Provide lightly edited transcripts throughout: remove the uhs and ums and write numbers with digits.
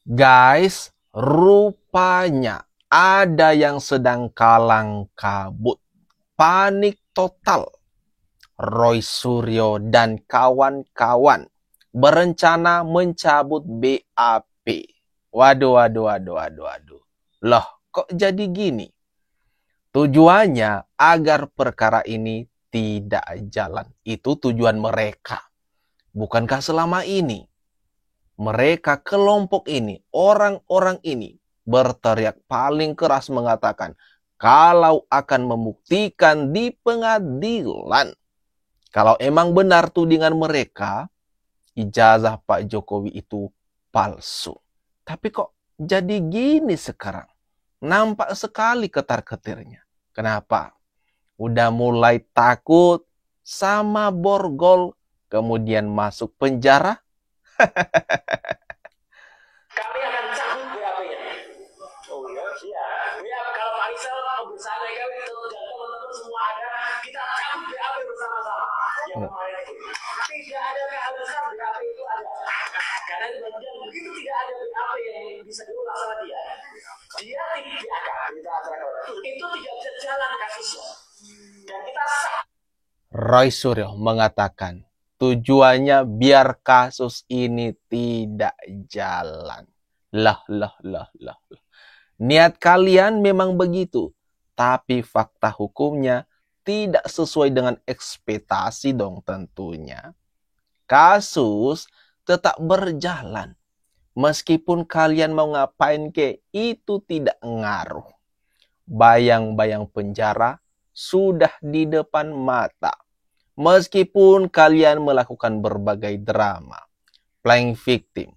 Guys, rupanya ada yang sedang kalang kabut. Panik total. Roy Suryo dan kawan-kawan berencana mencabut BAP. Waduh. Loh, kok jadi gini? Tujuannya agar perkara ini tidak jalan. Itu tujuan mereka. Bukankah selama ini mereka, kelompok ini, orang-orang ini berteriak paling keras mengatakan kalau akan membuktikan di pengadilan kalau emang benar tudingan mereka, ijazah Pak Jokowi itu palsu. Tapi kok jadi gini sekarang? Nampak sekali ketar-ketirnya. Kenapa? Udah mulai takut sama borgol, kemudian masuk penjara. Kami akan cabut BAP-nya. Oh iya, BAP kalau Pak Rizal bersama kami dan teman-teman semua ada, kita cabut BAP bersama-sama. Yang kemarin itu tidak ada keharusan BAP itu ada. Karena itu bagian begitu tidak ada BAP yang bisa diulang sama dia. Dia tidak itu tidak bisa jalan kasusnya. Dan kita Roy Suryo mengatakan tujuannya biar kasus ini tidak jalan. Lah. Niat kalian memang begitu, tapi fakta hukumnya tidak sesuai dengan ekspektasi dong tentunya. Kasus tetap berjalan. Meskipun kalian mau ngapain itu tidak ngaruh. Bayang-bayang penjara sudah di depan mata. Meskipun kalian melakukan berbagai drama, playing victim,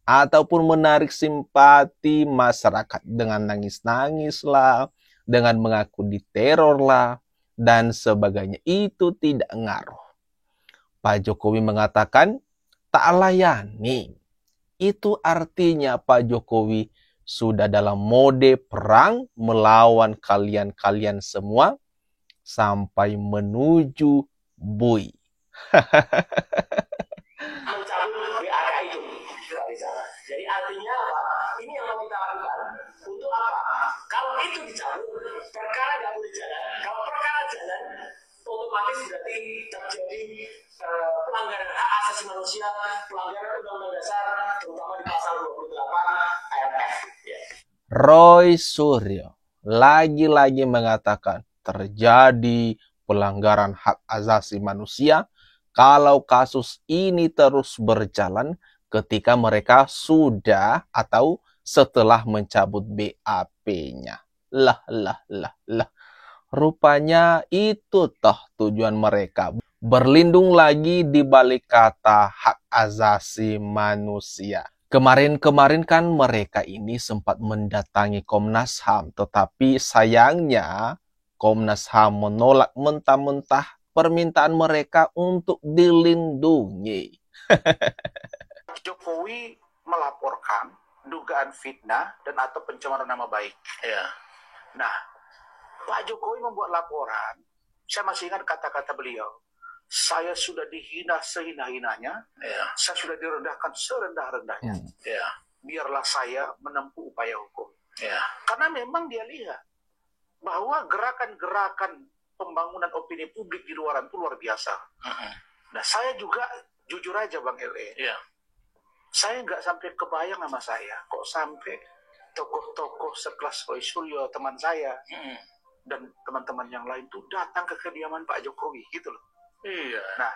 ataupun menarik simpati masyarakat dengan nangis-nangis lah, dengan mengaku diteror lah, dan sebagainya, itu tidak ngaruh. Pak Jokowi mengatakan tak layani. Itu artinya Pak Jokowi sudah dalam mode perang melawan kalian-kalian semua sampai menuju Bui. mencabut BAK itu. Jadi artinya apa? Ini yang mau kita lakukan. Untuk apa? Kalau itu dicabut, perkara nggak boleh jalan. Kalau perkara jalan, otomatis berarti terjadi pelanggaran hak asasi manusia, pelanggaran undang-undang dasar, terutama di pasal 28 ayat F. Ya. Roy Suryo lagi-lagi mengatakan terjadi pelanggaran hak asasi manusia kalau kasus ini terus berjalan ketika mereka sudah atau setelah mencabut BAP-nya. Lah. Rupanya itu toh tujuan mereka. Berlindung lagi di balik kata hak asasi manusia. Kemarin kan mereka ini sempat mendatangi Komnas HAM, tetapi sayangnya Komnas HAM menolak mentah-mentah permintaan mereka untuk dilindungi. Jokowi melaporkan dugaan fitnah dan atau pencemaran nama baik. Ya. Nah, Pak Jokowi membuat laporan. Saya masih ingat kata-kata beliau. Saya sudah dihina sehina-hinanya. Ya. Saya sudah direndahkan serendah-rendahnya. Ya. Biarlah saya menempuh upaya hukum. Ya. Karena memang dia lihat bahwa gerakan-gerakan pembangunan opini publik di luar itu luar biasa. Nah, saya juga jujur aja Bang LE. Ya. Saya nggak sampai kebayang sama saya. Kok sampai tokoh-tokoh sekelas Roy Suryo, teman saya, dan teman-teman yang lain tuh datang ke kediaman Pak Jokowi gitu loh. Iya. Nah,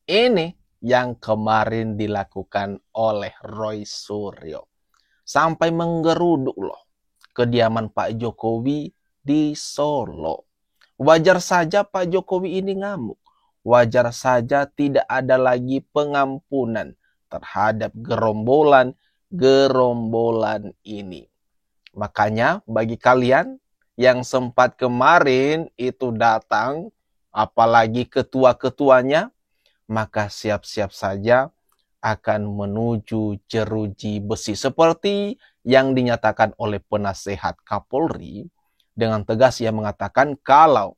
ini yang kemarin dilakukan oleh Roy Suryo. Sampai menggeruduk loh kediaman Pak Jokowi di Solo. Wajar saja Pak Jokowi ini ngamuk. Wajar saja tidak ada lagi pengampunan terhadap gerombolan ini. Makanya bagi kalian yang sempat kemarin itu datang, apalagi ketua-ketuanya, maka siap-siap saja akan menuju jeruji besi seperti yang dinyatakan oleh penasehat Kapolri. Dengan tegas ia mengatakan kalau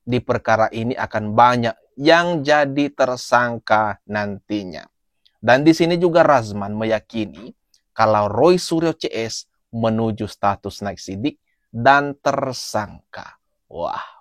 di perkara ini akan banyak yang jadi tersangka nantinya. Dan di sini juga Razman meyakini kalau Roy Suryo CS menuju status naik sidik dan tersangka. Wah.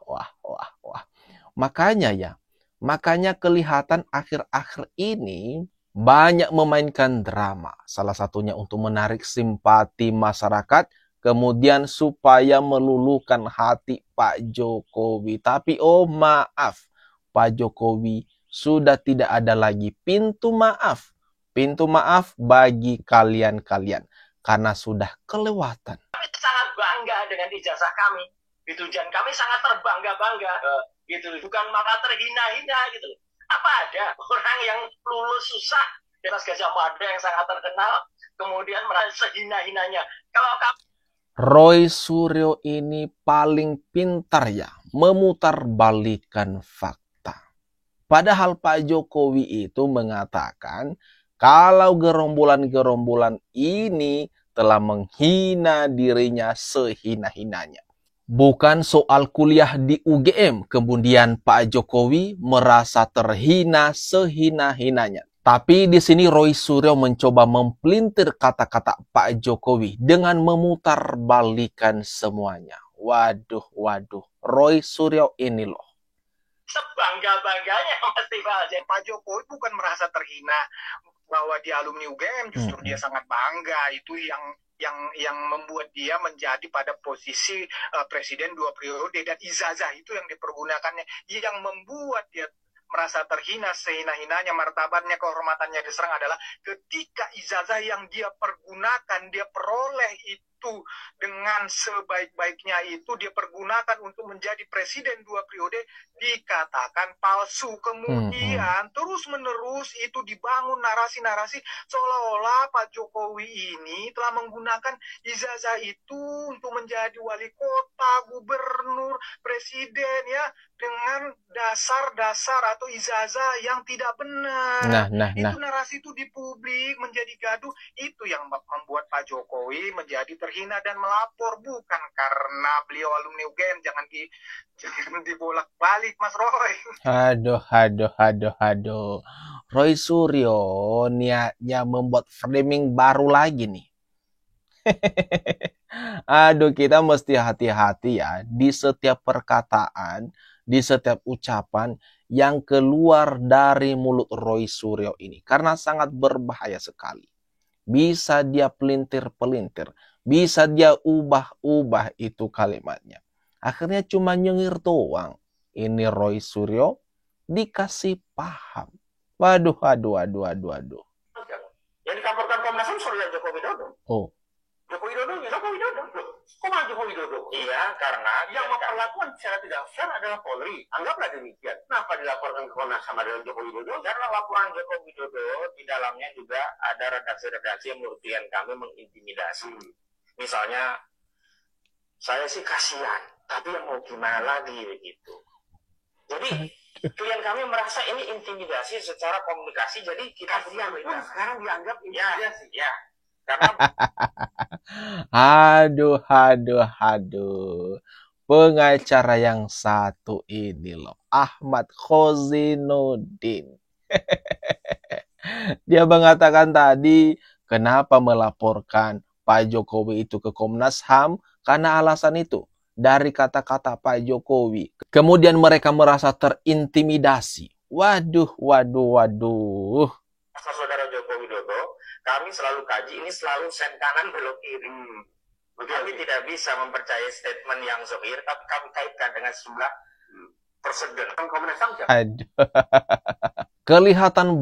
Makanya kelihatan akhir-akhir ini banyak memainkan drama. Salah satunya untuk menarik simpati masyarakat, kemudian supaya meluluhkan hati Pak Jokowi. Tapi oh maaf, Pak Jokowi sudah tidak ada lagi pintu maaf. Pintu maaf bagi kalian-kalian karena sudah kelewatan. Kami sangat bangga dengan ijazah kami. Gitu, dan kami sangat terbangga-bangga. Gitu, bukan malah terhina-hina gitu. Apa ada orang yang lulus susah di atas Gajah Mada yang sangat terkenal, kemudian merasa sehina-hinanya. Kalau kamu Roy Suryo ini paling pintar ya memutarbalikkan fakta. Padahal Pak Jokowi itu mengatakan kalau gerombolan-gerombolan ini telah menghina dirinya sehina-hinanya. Bukan soal kuliah di UGM, kemudian Pak Jokowi merasa terhina sehina-hinanya. Tapi di sini Roy Suryo mencoba mempelintir kata-kata Pak Jokowi dengan memutarbalikkan semuanya. Waduh, Roy Suryo ini loh. sebangga-bangganya pasti Pak Jokowi bukan merasa terhina bahwa dia alumni UGM, justru dia sangat bangga. Itu yang membuat dia menjadi pada posisi presiden 2 periode, dan ijazah itu yang dipergunakannya yang membuat dia merasa terhina sehina-hinanya, martabatnya, kehormatannya diserang adalah ketika ijazah yang dia pergunakan, dia peroleh itu dengan sebaik-baiknya itu dia pergunakan untuk menjadi presiden 2 periode dikatakan palsu. Kemudian terus-menerus itu dibangun narasi-narasi seolah-olah Pak Jokowi ini telah menggunakan ijazah itu untuk menjadi wali kota, gubernur, presiden ya, dengan dasar-dasar atau ijazah yang tidak benar. Itu narasi itu di publik menjadi gaduh, itu yang membuat Pak Jokowi menjadi terhina dan melapor, bukan karena beliau alumni UGM. Jangan dibolak-balik Mas Roy. Aduh. Roy Suryo niatnya membuat framing baru lagi nih. Aduh, kita mesti hati-hati ya di setiap perkataan, di setiap ucapan yang keluar dari mulut Roy Suryo ini. Karena sangat berbahaya sekali. Bisa dia pelintir-pelintir, bisa dia ubah-ubah itu kalimatnya. Akhirnya cuma nyengir doang. Ini Roy Suryo dikasih paham. Waduh. Yang dikamporkan Komnas HAM soal Joko Widodo. Oh. Joko Widodo. Kok malah Joko Widodo? Iya, karena yang memperlakukan secara tidak fair adalah Polri. Anggaplah demikian. Kenapa dilaporkan ke Komnas HAM adalah Joko Widodo? Karena laporan Joko Widodo di dalamnya juga ada redaksi-redaksi yang menurut kami mengintimidasi. Misalnya, saya sih kasihan, tapi yang mau gimana lagi begitu. Jadi klien kami merasa ini intimidasi secara komunikasi, jadi kita diam. Sekarang dianggap intimidasi. Ya. Karena Aduh. Pengacara yang satu ini loh, Ahmad Khozinuddin. Dia mengatakan tadi, kenapa melaporkan Pak Jokowi itu ke Komnas HAM? Karena alasan itu, dari kata-kata Pak Jokowi. Kemudian mereka merasa terintimidasi. Waduh. Saudara Joko Widodo, kami selalu kaji, ini selalu sen kanan belok kiri. Kami tidak bisa mempercayai statement yang zahir, tapi kami kaitkan dengan sejumlah prosedur. Aduh. Kelihatan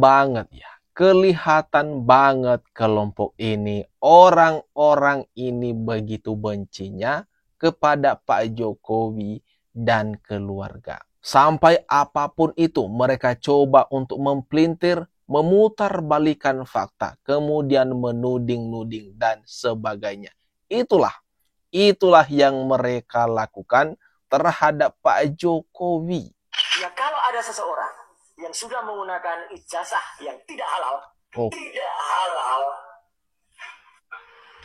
banget kelompok ini, orang-orang ini begitu bencinya kepada Pak Jokowi dan keluarga. Sampai apapun itu, mereka coba untuk mempelintir, memutarbalikan fakta, kemudian menuding-nuding dan sebagainya. Itulah yang mereka lakukan terhadap Pak Jokowi. Ya, kalau ada seseorang yang sudah menggunakan ijazah yang tidak halal,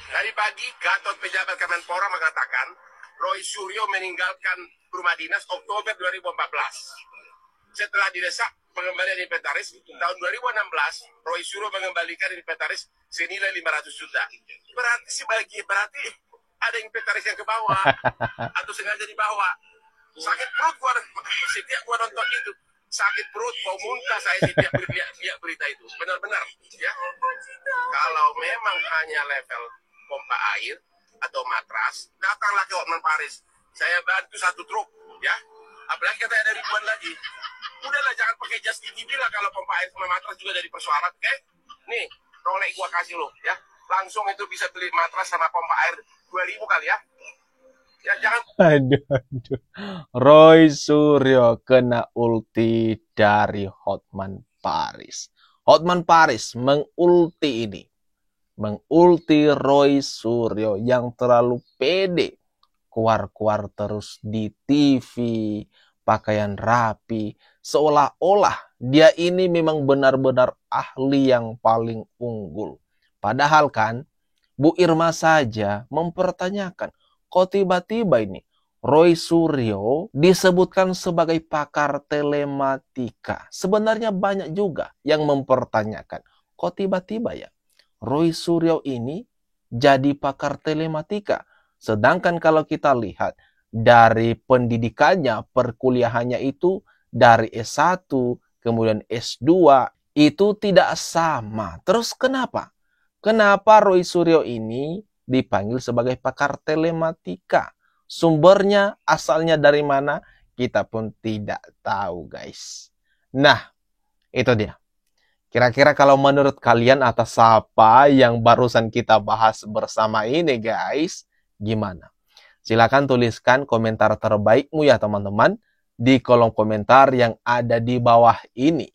Tadi pagi, Gatot pejabat Kemenpora mengatakan Roy Suryo meninggalkan rumah dinas Oktober 2014. Setelah didesak, pengembalian inventaris. Tahun 2016, Roy Suryo mengembalikan inventaris senilai 500 juta. Berarti ada inventaris yang ke bawah atau sengaja dibawa. Sakit perut gua setiap gua nonton itu. Sakit perut, mau muntah saya setiap lihat berita itu. Benar-benar, ya. Kalau memang hanya level pompa air atau matras, datanglah ke Hotman Paris. Saya bantu 1 truk, ya. Apalagi kata ada ribuan lagi. Udahlah, jangan pakai jas gigi lah kalau pompa air sama matras juga jadi persoalan, oke? Nih, Rolex gua kasih lo, ya. Langsung itu bisa beli matras sama pompa air 2.000 kali, ya. Ya, jangan. Aduh. Roy Suryo kena ulti dari Hotman Paris. Hotman Paris mengulti ini. Mengulti Roy Suryo yang terlalu pede. Keluar-keluar terus di TV, pakaian rapi. Seolah-olah dia ini memang benar-benar ahli yang paling unggul. Padahal kan, Bu Irma saja mempertanyakan, kok tiba-tiba ini Roy Suryo disebutkan sebagai pakar telematika. Sebenarnya banyak juga yang mempertanyakan, kok tiba-tiba ya Roy Suryo ini jadi pakar telematika. Sedangkan kalau kita lihat dari pendidikannya, perkuliahannya itu dari S1, kemudian S2, itu tidak sama. Terus kenapa? Kenapa Roy Suryo ini dipanggil sebagai pakar telematika? Sumbernya, asalnya dari mana? Kita pun tidak tahu, guys. Nah, itu dia. Kira-kira kalau menurut kalian atas apa yang barusan kita bahas bersama ini, guys, gimana? Silakan tuliskan komentar terbaikmu ya, teman-teman, di kolom komentar yang ada di bawah ini.